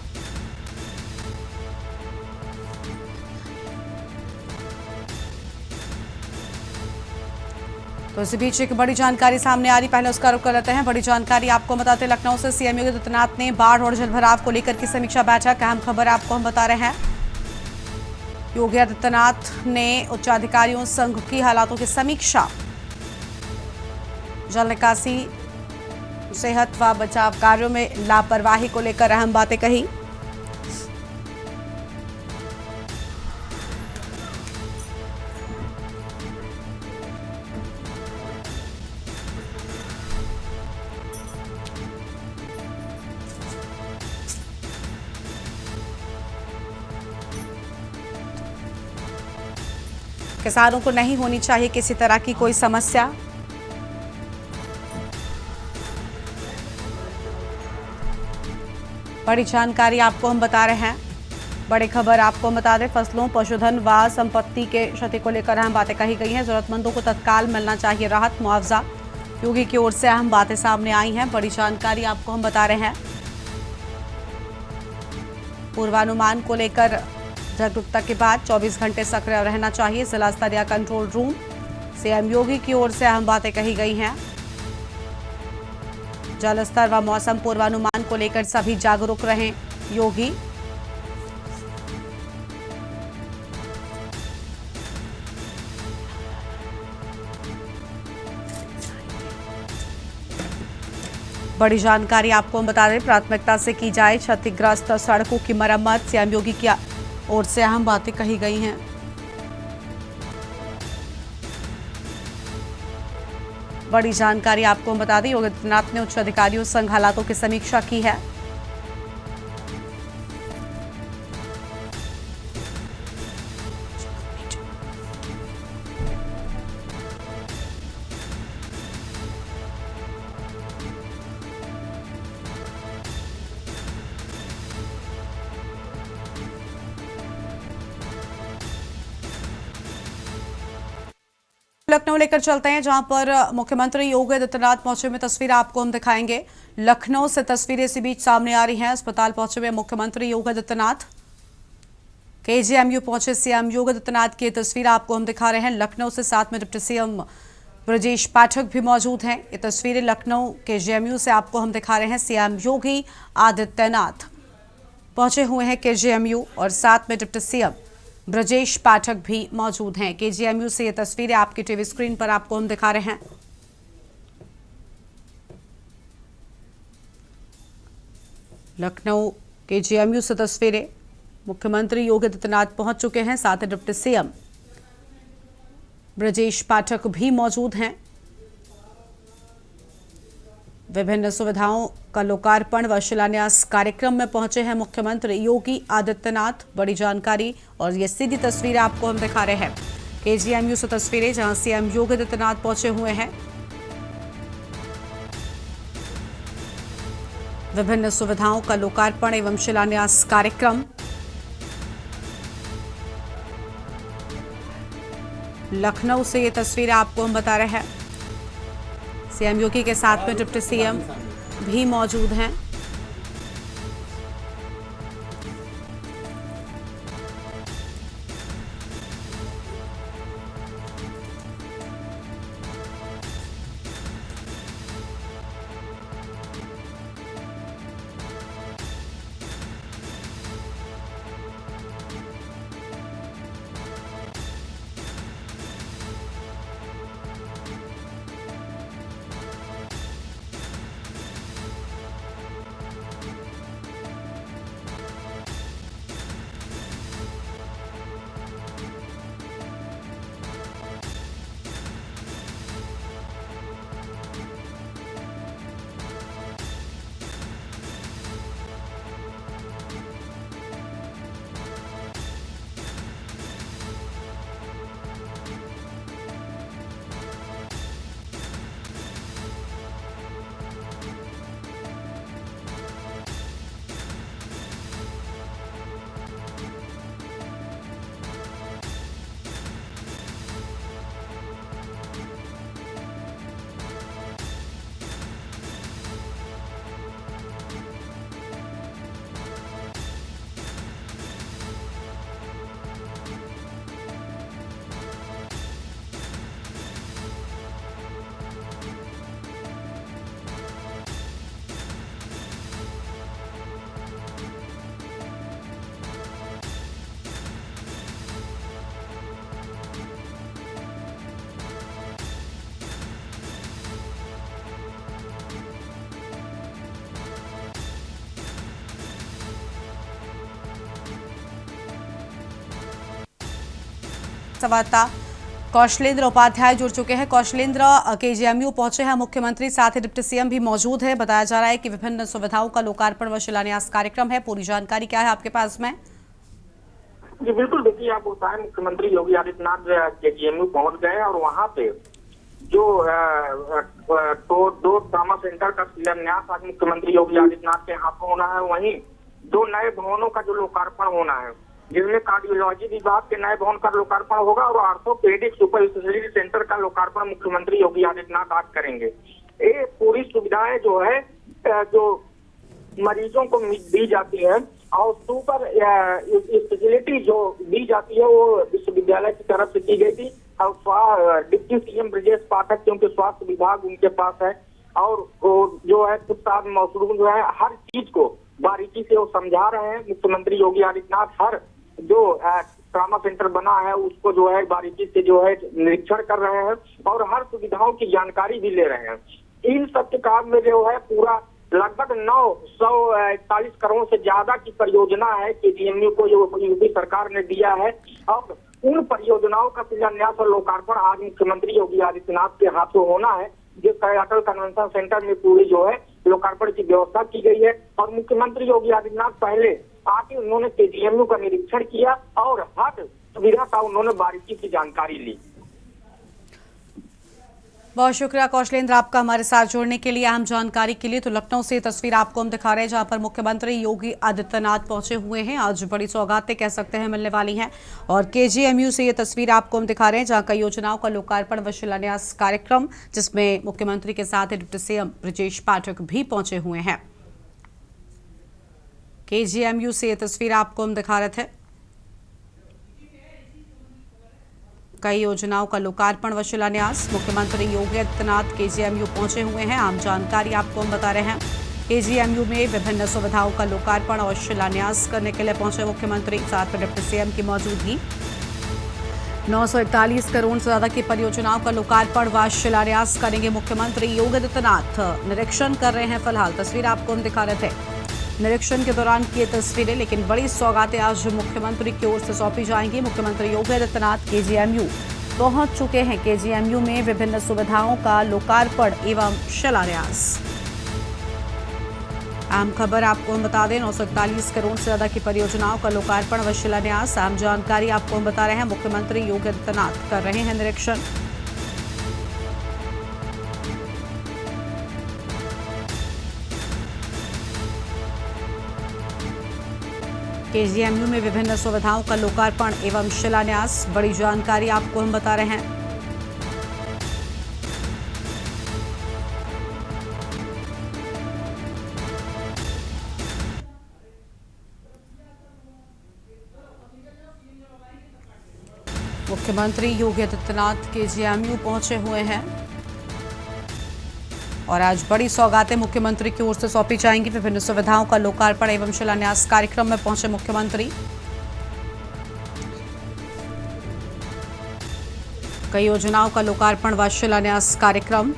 तो इसी बीच एक बड़ी जानकारी सामने आ रही, पहले उसका रुख कर लेते हैं। बड़ी जानकारी आपको बताते हैं, लखनऊ से सीएम योगी आदित्यनाथ ने बाढ़ और जलभराव को लेकर की समीक्षा बैठक। अहम खबर आपको हम बता रहे हैं। योगी आदित्यनाथ ने उच्चाधिकारियों संघ की हालातों की समीक्षा, जल निकासी, सेहत व बचाव कार्यों में लापरवाही को लेकर अहम बातें कही। किसानों को नहीं होनी चाहिए किसी तरह की कोई समस्या। बड़ी जानकारी आपको हम बता रहे हैं। बड़ी खबर आपको हम बता दें, फसलों, पशुधन व संपत्ति के क्षति को लेकर अहम बातें कही गई हैं। जरूरतमंदों को तत्काल मिलना चाहिए राहत मुआवजा। योगी की ओर से अहम बातें सामने आई हैं। बड़ी जानकारी आपको हम बता रहे हैं। पूर्वानुमान को लेकर जागरूकता के बाद 24 घंटे सक्रिय रहना चाहिए जिला स्तरीय कंट्रोल रूम। सीएम योगी की ओर से अहम बातें कही गई हैं। जल स्तर व मौसम पूर्वानुमान को लेकर सभी जागरूक रहें, योगी। बड़ी जानकारी आपको हम बता दें, प्राथमिकता से की जाए क्षतिग्रस्त सड़कों की मरम्मत। सीएम योगी की ओर से अहम बातें कही गई हैं। बड़ी जानकारी आपको हम बता दें, योगी आदित्यनाथ ने उच्च अधिकारियों संग हालातों की समीक्षा की है। लखनऊ लेकर चलते हैं, जहां पर मुख्यमंत्री योगी आदित्यनाथ पहुंचे हुए तस्वीर आपको हम दिखाएंगे। लखनऊ से तस्वीरें इसी बीच सामने आ रही हैं। अस्पताल पहुंचे हुए मुख्यमंत्री योगी आदित्यनाथ, केजीएमयू पहुंचे सीएम योगी आदित्यनाथ की तस्वीर आपको हम दिखा रहे हैं। लखनऊ से साथ में डिप्टी सीएम ब्रजेश पाठक भी मौजूद हैं। ये तस्वीरें लखनऊ केजीएमयू से आपको हम दिखा रहे हैं। सीएम योगी आदित्यनाथ पहुंचे हुए हैं केजीएमयू और साथ में डिप्टी सीएम ब्रजेश पाठक भी मौजूद हैं। केजीएमयू से ये तस्वीरें आपकी टीवी स्क्रीन पर आपको हम दिखा रहे हैं। लखनऊ के जेएमयू से तस्वीरें। मुख्यमंत्री योगी आदित्यनाथ पहुंच चुके हैं, साथ ही डिप्टी सीएम ब्रजेश पाठक भी मौजूद हैं। विभिन्न सुविधाओं का लोकार्पण व शिलान्यास कार्यक्रम में पहुंचे हैं मुख्यमंत्री योगी आदित्यनाथ। बड़ी जानकारी और ये सीधी तस्वीरें आपको हम दिखा रहे हैं केजीएमयू से तस्वीरें, जहां सीएम योगी आदित्यनाथ पहुंचे हुए हैं। विभिन्न सुविधाओं का लोकार्पण एवं शिलान्यास कार्यक्रम। लखनऊ से ये तस्वीरें आपको हम बता रहे हैं। सीएम योगी के साथ में डिप्टी सीएम भी मौजूद हैं। संवाददाता कौशलेंद्र उपाध्याय जुड़ चुके हैं। कौशलेंद्र, केजीएमयू पहुंचे हैं मुख्यमंत्री, साथ ही डिप्टी सीएम भी मौजूद है। बताया जा रहा है कि विभिन्न सुविधाओं का लोकार्पण व शिलान्यास कार्यक्रम है। पूरी जानकारी क्या है आपके पास में? जी बिल्कुल, देखिए आप बताएं, मुख्यमंत्री योगी आदित्यनाथ केजीएमयू पहुंच गए और वहां पे जो दो ट्रॉमा सेंटर का शिलान्यास आज मुख्यमंत्री योगी आदित्यनाथ के हाथों होना है। वहीं 2 नए भवनों का जो लोकार्पण होना है, जिसमें कार्डियोलॉजी विभाग के नए भवन का लोकार्पण होगा और ऑर्थोपेडिक सुपर स्पेशलिटी सेंटर का लोकार्पण मुख्यमंत्री योगी आदित्यनाथ आज करेंगे। ये पूरी सुविधाएं जो है जो मरीजों को दी जाती है और सुपर स्पेशलिटी जो दी जाती है वो विश्वविद्यालय की तरफ से की गई थी। और डिप्टी सीएम ब्रजेश पाठक, क्योंकि स्वास्थ्य विभाग उनके पास है और जो है कुछ मौजूद जो है, हर चीज को बारीकी से वो समझा रहे हैं। मुख्यमंत्री योगी आदित्यनाथ हर जो ट्रॉमा सेंटर बना है उसको जो है बारीकी से जो है निरीक्षण कर रहे हैं और हर सुविधाओं की जानकारी भी ले रहे हैं। इन सब के काम में जो है पूरा लगभग 941 करोड़ से ज्यादा की परियोजना है केजीएमयू को जो यूपी सरकार ने दिया है। अब उन परियोजनाओं का शिलान्यास और लोकार्पण आज मुख्यमंत्री योगी आदित्यनाथ के हाथों होना है, जिसका अटल कन्वेंशन सेंटर में पूरी जो है लोकार्पण की व्यवस्था की गई है। और मुख्यमंत्री योगी आदित्यनाथ पहले आके उन्होंने केजीएमयू का निरीक्षण किया और हर सुविधा का उन्होंने बारीकी से जानकारी ली। बहुत शुक्रिया कौशलेंद्र आपका हमारे साथ जुड़ने के लिए, अहम जानकारी के लिए। तो लखनऊ से तस्वीर आपको हम दिखा रहे हैं जहां पर मुख्यमंत्री योगी आदित्यनाथ पहुंचे हुए हैं। आज बड़ी सौगातें कह सकते हैं मिलने वाली हैं। और केजीएमयू से ये तस्वीर आपको हम दिखा रहे हैं जहां कई योजनाओं का लोकार्पण व शिलान्यास कार्यक्रम, जिसमें मुख्यमंत्री के साथ डिप्टी सीएम ब्रजेश पाठक भी पहुंचे हुए हैं। केजीएमयू से ये तस्वीर आपको हम दिखा रहे थे। कई योजनाओं का लोकार्पण व शिलान्यास, मुख्यमंत्री योगी आदित्यनाथ केजीएमयू पहुंचे हुए हैं। आम जानकारी आपको हम बता रहे हैं। केजीएमयू में विभिन्न सुविधाओं का लोकार्पण और शिलान्यास करने के लिए पहुंचे मुख्यमंत्री, साथ में डिप्टी सीएम की मौजूदगी। 941 करोड़ से ज्यादा की परियोजनाओं का लोकार्पण व शिलान्यास करेंगे मुख्यमंत्री योगी आदित्यनाथ। निरीक्षण कर रहे हैं फिलहाल, तस्वीर आपको हम दिखा रहे थे। निरीक्षण के दौरान किए तस्वीरें। लेकिन बड़ी सौगातें आज मुख्यमंत्री की ओर से सौंपी जाएंगी। मुख्यमंत्री योगी आदित्यनाथ केजीएमयू पहुंच चुके हैं। केजीएमयू में विभिन्न सुविधाओं का लोकार्पण एवं शिलान्यास। अहम खबर आपको हम बता दें, 941 करोड़ से ज्यादा की परियोजनाओं का लोकार्पण व शिलान्यास। अहम जानकारी आपको हम बता रहे हैं, मुख्यमंत्री योगी आदित्यनाथ कर रहे हैं निरीक्षण। केजीएमयू में विभिन्न सुविधाओं का लोकार्पण एवं शिलान्यास। बड़ी जानकारी आपको हम बता रहे हैं। मुख्यमंत्री योगी आदित्यनाथ केजीएमयू पहुंचे हुए हैं और आज बड़ी सौगातें मुख्यमंत्री की ओर से सौंपी जाएंगी। विभिन्न सुविधाओं का लोकार्पण एवं शिलान्यास कार्यक्रम में पहुंचे मुख्यमंत्री। कई योजनाओं का लोकार्पण व शिलान्यास कार्यक्रम।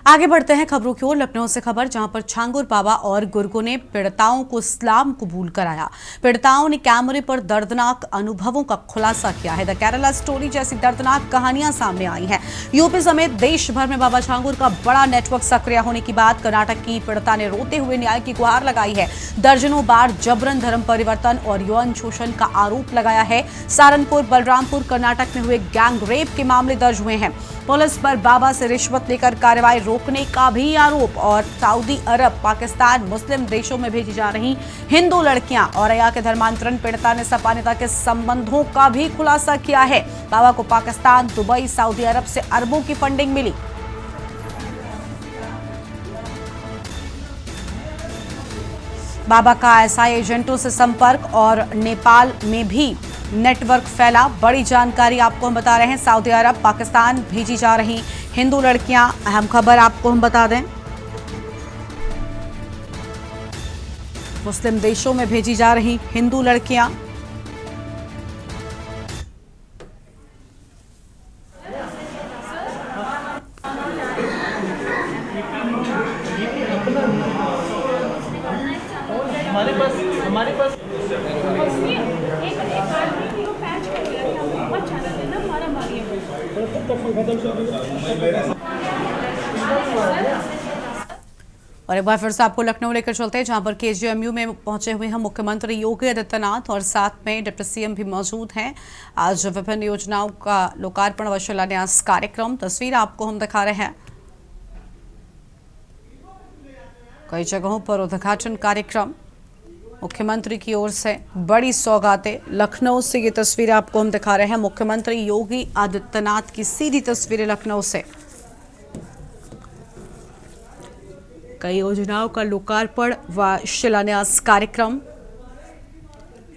आगे बढ़ते हैं खबरों की ओर। लखनऊ से खबर, जहां पर छांगुर बाबा और गुर्गों ने पीड़िताओं को इस्लाम कबूल कराया। पीड़िताओं ने कैमरे पर दर्दनाक अनुभवों का खुलासा किया है। द केरला स्टोरी जैसी दर्दनाक कहानियां सामने आई हैं। यूपी समेत देश भर में बाबा छांगुर का बड़ा नेटवर्क सक्रिय होने की बात कर्नाटक की पीड़िता ने रोते हुए न्याय की गुहार लगाई है। दर्जनों बार जबरन धर्म परिवर्तन और यौन शोषण का आरोप लगाया है। सहारनपुर, बलरामपुर, कर्नाटक में हुए गैंग रेप के मामले दर्ज हुए हैं। पुलिस पर बाबा से रिश्वत लेकर कार्रवाई रोकने का भी आरोप। और सऊदी अरब, पाकिस्तान, मुस्लिम देशों में भेजी जा रही हिंदू लड़कियां और अया के धर्मांतरण। पीड़िता ने सपा नेता के संबंधों का भी खुलासा किया है। बाबा को पाकिस्तान, दुबई, सऊदी अरब से अरबों की फंडिंग मिली। बाबा का आईएसआई एजेंटों से संपर्क और नेपाल में भी नेटवर्क फैला। बड़ी जानकारी आपको हम बता रहे हैं। सऊदी अरब, पाकिस्तान भेजी जा रही हिंदू लड़कियां। अहम खबर आपको हम बता दें, मुस्लिम देशों में भेजी जा रही हिंदू लड़कियां। हमारे पास और एक बार फिर से आपको लखनऊ लेकर चलते हैं, जहां पर केजीएमयू में पहुंचे हुए हैं मुख्यमंत्री योगी आदित्यनाथ और साथ में डिप्टी सीएम भी मौजूद हैं। आज विभिन्न योजनाओं का लोकार्पण व शिलान्यास कार्यक्रम। तस्वीर आपको हम दिखा रहे हैं। कई जगहों पर उद्घाटन कार्यक्रम, मुख्यमंत्री की ओर से बड़ी सौगातें। लखनऊ से ये तस्वीर आपको हम दिखा रहे हैं। मुख्यमंत्री योगी आदित्यनाथ की सीधी तस्वीरें लखनऊ से। कई योजनाओं का लोकार्पण व शिलान्यास कार्यक्रम।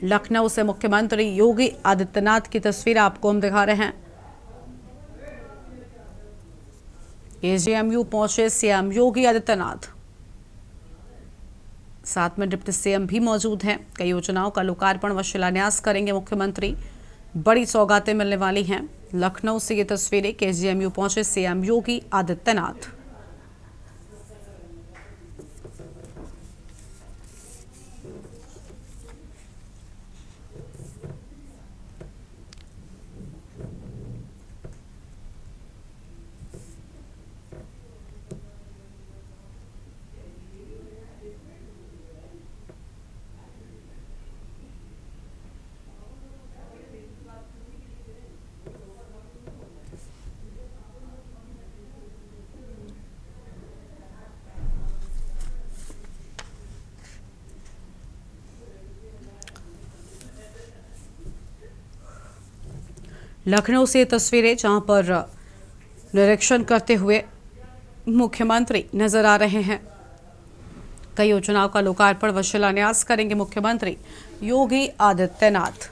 लखनऊ से मुख्यमंत्री योगी आदित्यनाथ की तस्वीर आपको हम दिखा रहे हैं। केजीएमयू पहुंचे सीएम योगी आदित्यनाथ, साथ में डिप्टी सीएम भी मौजूद हैं। कई योजनाओं का लोकार्पण व शिलान्यास करेंगे मुख्यमंत्री। बड़ी सौगातें मिलने वाली हैं। लखनऊ से ये तस्वीरें, केजीएमयू पहुंचे सीएम योगी आदित्यनाथ। लखनऊ से तस्वीरें, जहां पर निरीक्षण करते हुए मुख्यमंत्री नजर आ रहे हैं। कई योजनाओं का लोकार्पण व शिलान्यास करेंगे मुख्यमंत्री योगी आदित्यनाथ।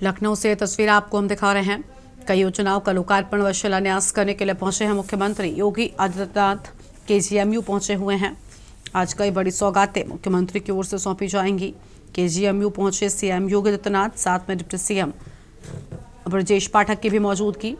लखनऊ से तस्वीर आपको हम दिखा रहे हैं। कई योजनाओं का लोकार्पण व शिलान्यास करने के लिए पहुंचे हैं मुख्यमंत्री योगी आदित्यनाथ। केजीएमयू पहुंचे हुए हैं। आज कई बड़ी सौगातें मुख्यमंत्री की ओर से सौंपी जाएंगी। केजीएमयू पहुंचे सीएम योगी आदित्यनाथ, साथ में डिप्टी सीएम ब्रजेश पाठक की भी मौजूदगी।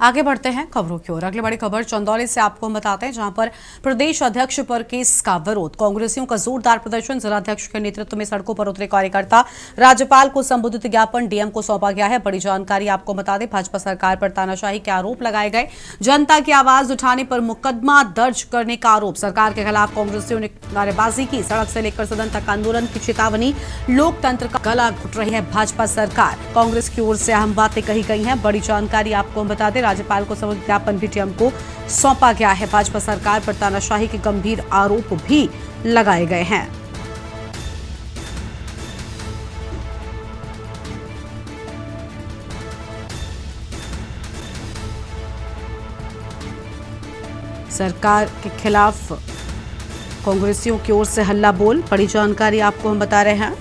आगे बढ़ते हैं खबरों की ओर। अगली बड़ी खबर चंदौली से आपको हम बताते हैं, जहां पर प्रदेश अध्यक्ष पर केस का विरोध। कांग्रेसियों का जोरदार प्रदर्शन। जिलाध्यक्ष के नेतृत्व में सड़कों पर उतरे कार्यकर्ता। राज्यपाल को संबोधित ज्ञापन डीएम को सौंपा गया है। बड़ी जानकारी आपको बता दें, भाजपा सरकार पर तानाशाही के आरोप लगाए गए। जनता की आवाज उठाने पर मुकदमा दर्ज करने का आरोप। सरकार के खिलाफ कांग्रेसियों ने नारेबाजी की। सड़क से लेकर सदन तक आंदोलन की चेतावनी। लोकतंत्र का गला घुट रही है भाजपा सरकार। कांग्रेस की ओर से अहम बातें कही गई हैं। बड़ी जानकारी आपको हम बता दें, राज्यपाल को संबोधित ज्ञापन भी डीएम को सौंपा गया है। भाजपा सरकार पर तानाशाही के गंभीर आरोप भी लगाए गए हैं। सरकार के खिलाफ कांग्रेसियों की ओर से हल्ला बोल। बड़ी जानकारी आपको हम बता रहे हैं।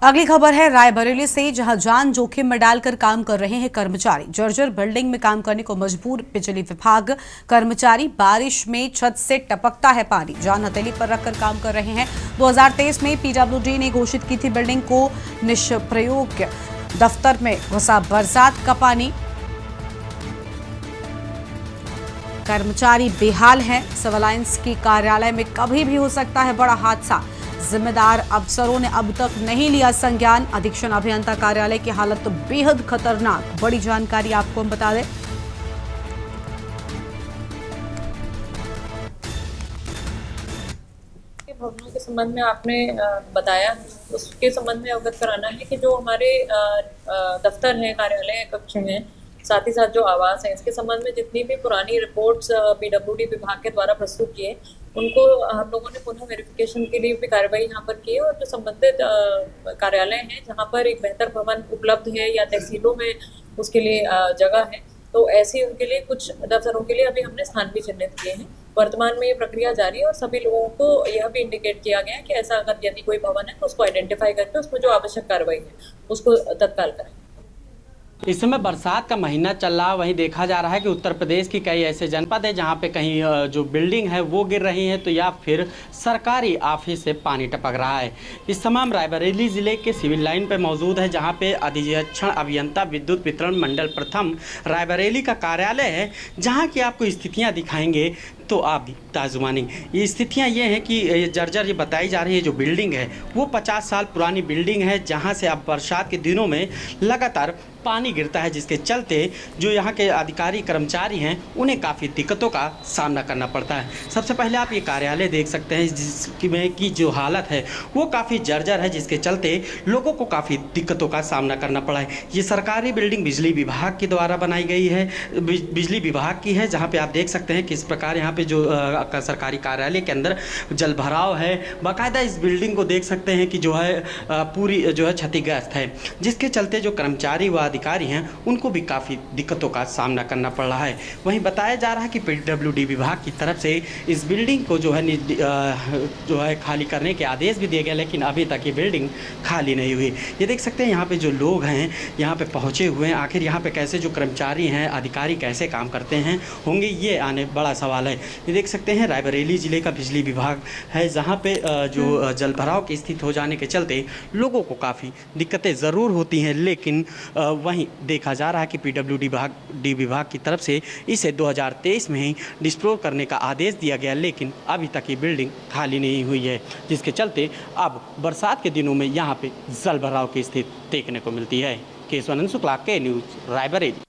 अगली खबर है रायबरेली से, जहां जान जोखिम में डालकर काम कर रहे हैं कर्मचारी। जर्जर बिल्डिंग में काम करने को मजबूर बिजली विभाग। कर्मचारी बारिश में छत से टपकता है पानी, जान हथेली पर रखकर काम कर रहे हैं। 2023 में पीडब्ल्यूडी ने घोषित की थी बिल्डिंग को निष्प्रयोग। दफ्तर में घुसा बरसात का पानी। कर्मचारी बेहाल हैं। सिविल लाइंस की कार्यालय में कभी भी हो सकता है बड़ा हादसा। जिम्मेदार अफसरों ने अब तक नहीं लिया संज्ञान। अधीक्षण अभियंता कार्यालय की हालत तो बेहद खतरनाक। बड़ी जानकारी आपको हम बता दें, भवनों के संबंध में आपने बताया, उसके संबंध में अवगत कराना है कि जो हमारे दफ्तर हैं, कार्यालय कक्ष हैं, साथ ही साथ जो आवास है, इसके संबंध में जितनी भी पुरानी रिपोर्ट्स पीडब्ल्यूडी विभाग के द्वारा प्रस्तुत किए, उनको हम लोगों ने पुनः वेरिफिकेशन के लिए भी कार्रवाई यहाँ पर की। और जो संबंधित कार्यालय हैं जहाँ पर एक बेहतर भवन उपलब्ध है या तहसीलों में उसके लिए जगह है, तो ऐसे उनके लिए कुछ दफ्तरों के लिए अभी हमने स्थान भी चिन्हित किए हैं। वर्तमान में ये प्रक्रिया जारी है और सभी लोगों को यह भी इंडिकेट किया गया है कि ऐसा अगर यदि कोई भवन है तो उसको आइडेंटिफाई करके उसमें जो आवश्यक कार्रवाई है उसको तत्काल करें। इस समय बरसात का महीना चल रहा, वहीं देखा जा रहा है कि उत्तर प्रदेश की कई ऐसे जनपद है जहां पे कहीं जो बिल्डिंग है वो गिर रही है, तो या फिर सरकारी ऑफिस से पानी टपक रहा है। इस समय हम रायबरेली जिले के सिविल लाइन पे मौजूद है, जहां पे अधीक्षण अभियंता विद्युत वितरण मंडल प्रथम रायबरेली का कार्यालय है, जहां की आपको स्थितियाँ दिखाएंगे तो आप भी ताजुबानेंगे। ये स्थितियाँ ये हैं कि जर्जर ये बताई जा रही है, जो बिल्डिंग है वो 50 साल पुरानी बिल्डिंग है, जहाँ से अब बरसात के दिनों में लगातार पानी गिरता है, जिसके चलते जो यहाँ के अधिकारी कर्मचारी हैं उन्हें काफ़ी दिक्कतों का सामना करना पड़ता है। सबसे पहले आप ये कार्यालय देख सकते हैं, जिसमें की जो हालत है वो काफ़ी जर्जर है, जिसके चलते लोगों को काफ़ी दिक्कतों का सामना करना पड़ा है। ये सरकारी बिल्डिंग बिजली विभाग के द्वारा बनाई गई है, बिजली विभाग की है, जहाँ पर आप देख सकते हैं किस प्रकार यहाँ पे जो सरकारी कार्यालय के अंदर जल भराव है। बाकायदा इस बिल्डिंग को देख सकते हैं कि जो है पूरी जो है क्षतिग्रस्त है, जिसके चलते जो कर्मचारी व अधिकारी हैं उनको भी काफ़ी दिक्कतों का सामना करना पड़ रहा है। वहीं बताया जा रहा है कि पीडब्ल्यूडी विभाग की तरफ से इस बिल्डिंग को जो है खाली करने के आदेश भी दिए गए, लेकिन अभी तक ये बिल्डिंग खाली नहीं हुई। ये देख सकते हैं यहाँ पे जो लोग हैं यहाँ पे पहुँचे हुए हैं, आखिर यहाँ पे कैसे जो कर्मचारी हैं, अधिकारी कैसे काम करते हैं होंगे, ये आने बड़ा सवाल है। ये देख सकते हैं रायबरेली ज़िले का बिजली विभाग है, जहाँ पे जो जलभराव की स्थिति हो जाने के चलते लोगों को काफ़ी दिक्कतें ज़रूर होती हैं, लेकिन वहीं देखा जा रहा है कि पीडब्ल्यूडी विभाग की तरफ से इसे 2023 में ही डिस्पोज करने का आदेश दिया गया, लेकिन अभी तक ये बिल्डिंग खाली नहीं हुई है, जिसके चलते अब बरसात के दिनों में यहाँ पे जलभराव की स्थिति देखने को मिलती है। केशवानंद शुक्ला, के न्यूज़, रायबरेली।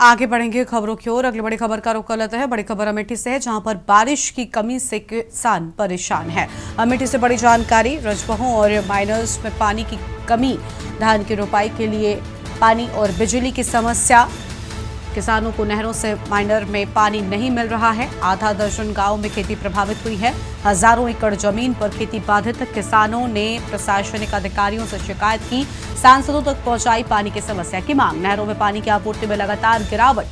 आगे बढ़ेंगे खबरों की ओर। अगली बड़ी खबर का रुख कर लेते हैं। बड़ी खबर अमेठी से है, जहां पर बारिश की कमी से किसान परेशान है। अमेठी से बड़ी जानकारी। रजबहों और माइनर्स में पानी की कमी, धान की रोपाई के लिए पानी और बिजली की समस्या। किसानों को नहरों से माइनर में पानी नहीं मिल रहा है। आधा दर्जन गांव में खेती प्रभावित हुई है। हजारों एकड़ जमीन पर खेती बाधित। किसानों ने प्रशासनिक अधिकारियों से शिकायत की, सांसदों तक पहुंचाई पानी की समस्या की मांग। नहरों में पानी की आपूर्ति में लगातार गिरावट।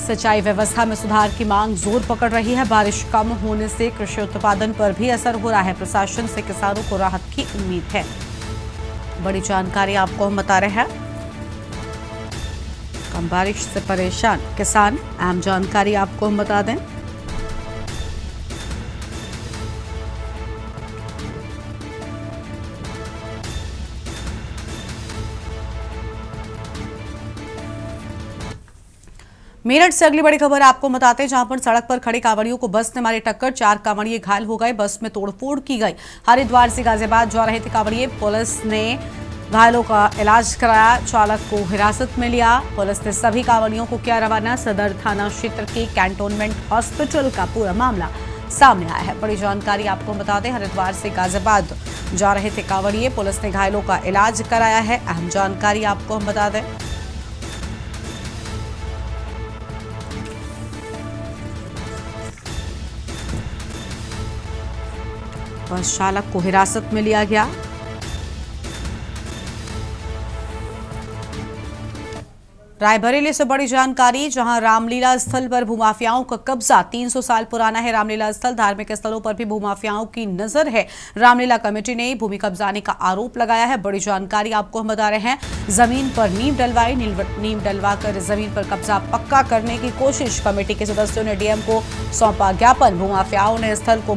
सिंचाई व्यवस्था में सुधार की मांग जोर पकड़ रही है। बारिश कम होने से कृषि उत्पादन पर भी असर हो रहा है। प्रशासन से किसानों को राहत की उम्मीद है। बड़ी जानकारी आपको हम बता रहे हैं। कम बारिश से परेशान किसान, अहम जानकारी आपको हम बता दें। मेरठ से अगली बड़ी खबर आपको बताते हैं, जहां पर सड़क पर खड़े कांवड़ियों को बस ने मारी टक्कर। 4 कांवड़िए घायल हो गए। बस में तोड़फोड़ की गई। हरिद्वार से गाजियाबाद जा रहे थे कांवड़िए। पुलिस ने घायलों का इलाज कराया, चालक को हिरासत में लिया। पुलिस ने सभी कांवड़ियों को किया रवाना। सदर थाना क्षेत्र के कैंटोनमेंट हॉस्पिटल का पूरा मामला सामने आया है। बड़ी जानकारी आपको बता दें, हरिद्वार से गाजियाबाद जा रहे थे कांवड़िए। पुलिस ने घायलों का इलाज कराया है। अहम जानकारी आपको हम बता दें। बस चालक को हिरासत में लिया गया। रायबरेली से बड़ी जानकारी, जहां रामलीला स्थल पर भूमाफियाओं का कब्जा 300 साल पुराना है। रामलीला स्थल, धार्मिक स्थलों पर भी भूमाफियाओं की नजर है। रामलीला कमेटी ने भूमि कब्जाने का आरोप लगाया है। बड़ी जानकारी आपको हम बता रहे हैं। जमीन पर नींव डलवाई, नींव डलवाकर जमीन पर कब्जा पक्का करने की कोशिश। कमेटी के सदस्यों ने डीएम को सौंपा ज्ञापन। भूमाफियाओं से स्थल को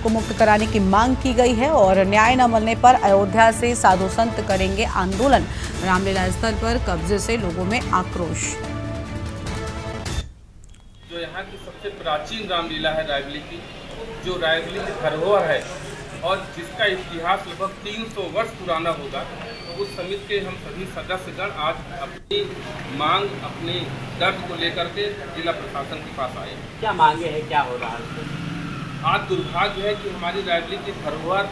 मुक्त कराने की मांग की गई है और न्याय न मिलने पर अयोध्या से साधु संत करेंगे आंदोलन। रामलीला स्थल पर कब्जे से लोगों में आक्रोश। जो यहाँ की सबसे प्राचीन रामलीला है रायबरेली की, जो रायबरेली की धरोहर है और जिसका इतिहास लगभग 300 वर्ष पुराना होगा, उस समिति के हम सभी सदस्यगण आज अपनी मांग, अपने दर्द को लेकर के जिला प्रशासन के पास आए। क्या मांगे हैं, क्या हो रहा है? आज दुर्भाग्य है कि हमारी रायबरेली की धरोहर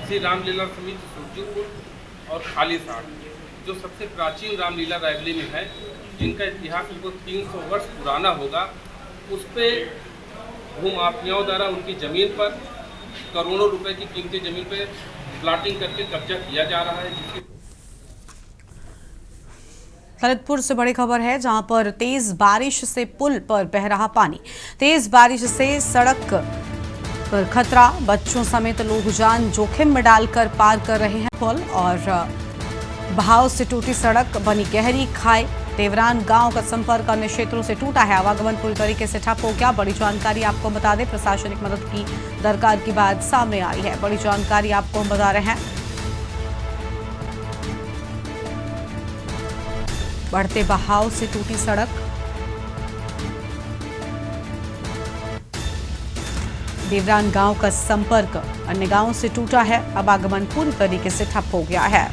श्री रामलीला समिति सुरजीपुर और खालिसाड़, जो सबसे प्राचीन रामलीला रायबरेली में है, जिनका इतिहास लगभग 300 वर्ष पुराना होगा, उस पर भूमाफियाओं द्वारा उनकी ज़मीन पर करोड़ों रुपए की कीमती ज़मीन पर प्लाटिंग करके कब्जा किया जा रहा है। जिसकी ललितपुर से बड़ी खबर है, जहां पर तेज बारिश से पुल पर बह रहा पानी। तेज बारिश से सड़क पर खतरा, बच्चों समेत लोग जान जोखिम में डालकर पार कर रहे हैं पुल। और बहाव से टूटी सड़क, बनी गहरी खाई। देवरान गांव का संपर्क अन्य क्षेत्रों से टूटा है। आवागमन पूरी तरीके से ठप हो गया। बड़ी जानकारी आपको बता दें, प्रशासनिक मदद की दरकार की बात सामने आई है। बड़ी जानकारी आपको हम बता रहे हैं। बढ़ते बहाव से टूटी सड़क, देवरान गांव का संपर्क अन्य गांवों से टूटा है। अब आगमन पूरी तरीके से ठप हो गया है।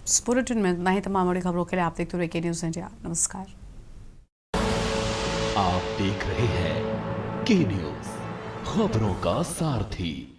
इस बुलेटिन में इतना ही। तमाम बड़ी खबरों के लिए आप देखते रहिए के न्यूज़ इंडिया। नमस्कार। आप देख रहे हैं के न्यूज़, खबरों का सारथी।